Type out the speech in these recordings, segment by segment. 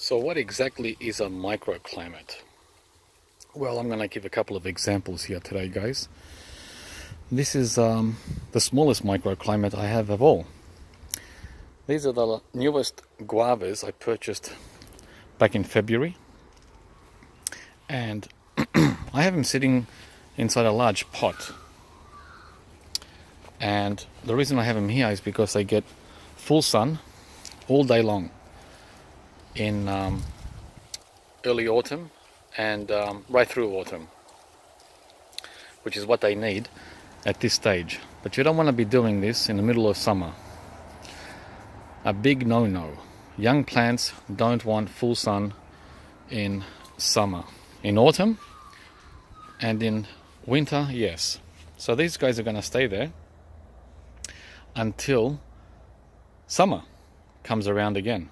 So what exactly is a microclimate? Well, I'm going to give a couple of examples here today, guys. This is the smallest microclimate I have of all. These are the newest guavas I purchased back in February. And I have them sitting inside a large pot. And the reason I have them here is because they get full sun all day long in early autumn and right through autumn, which is what they need at this stage. But you don't want to be doing this in the middle of summer. A big no-no. Young plants don't want full sun in summer. In autumn and in winter, yes. So these guys are going to stay there until summer comes around again.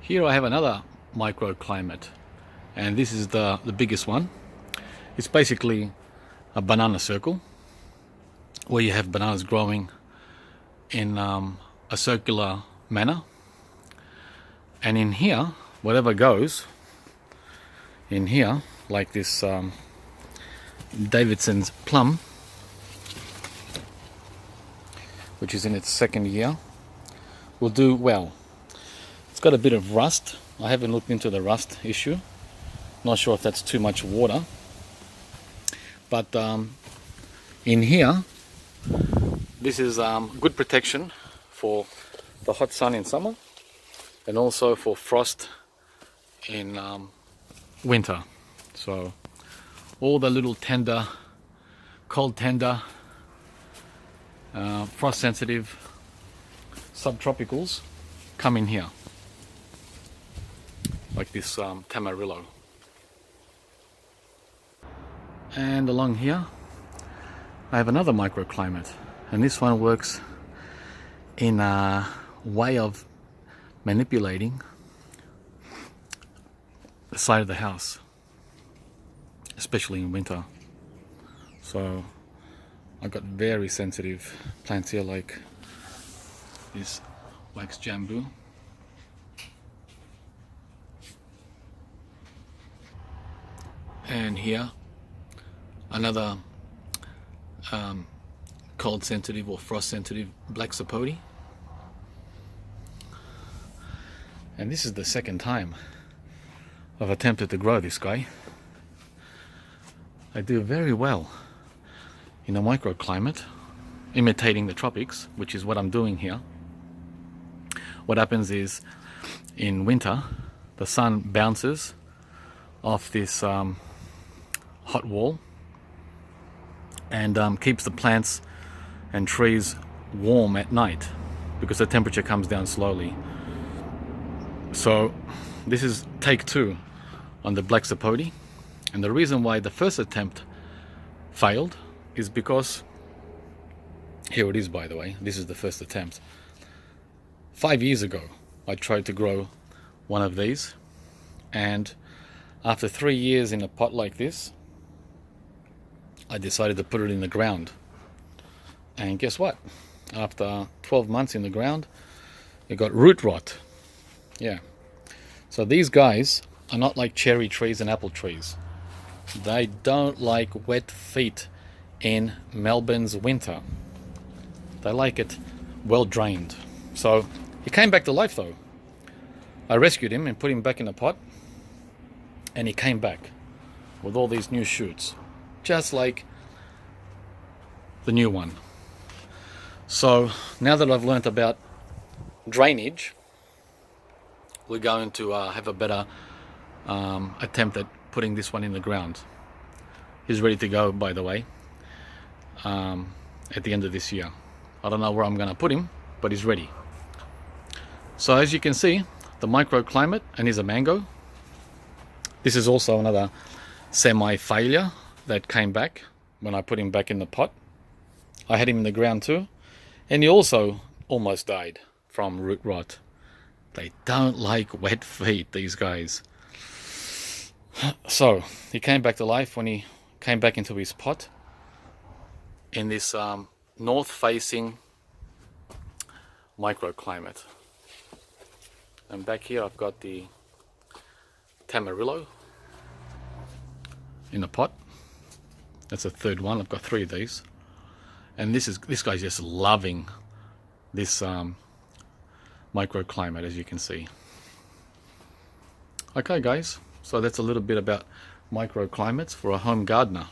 Here I have another microclimate, and this is the biggest one. It's basically a banana circle where you have bananas growing in a circular manner, and in here, whatever goes in here, like this Davidson's plum, which is in its second year, will do well. It's got a bit of rust. I haven't looked into the rust issue. Not sure if that's too much water. But in here, this is good protection for the hot sun in summer and also for frost in winter. So all the little tender, cold tender, frost sensitive subtropicals come in here, like this Tamarillo. And along here I have another microclimate, and this one works in a way of manipulating the side of the house, especially in winter. So I've got very sensitive plants here, like this wax jambu, and here another cold sensitive or frost sensitive black sapote. And this is the second time I've attempted to grow this guy. I do very well in a microclimate, imitating the tropics, which is what I'm doing here. What happens is, in winter, the sun bounces off this hot wall and keeps the plants and trees warm at night because the temperature comes down slowly. So this is take two on the black sapote, and the reason why the first attempt failed is because, here it is, by the way, this is the first attempt. 5 years ago I tried to grow one of these, and after 3 years in a pot like this, I decided to put it in the ground. And guess what? After 12 months in the ground, it got root rot. Yeah. So these guys are not like cherry trees and apple trees. They don't like wet feet in Melbourne's winter. They like it well drained. So he came back to life though. I rescued him and put him back in a pot, and he came back with all these new shoots, just like the new one. So now that I've learnt about drainage, we're going to have a better attempt at putting this one in the ground. He's ready to go, by the way, at the end of this year. I don't know where I'm going to put him, but he's ready. So as you can see, the microclimate, and here's a mango. This is also another semi-failure that came back when I put him back in the pot. I had him in the ground too, and he also almost died from root rot. They don't like wet feet, these guys. So he came back to life when he came back into his pot in this north-facing Microclimate. And back here I've got the Tamarillo in a pot. That's the third one. I've got 3 of these. And this guy's just loving this microclimate, as you can see. Okay guys, so that's a little bit about microclimates for a home gardener.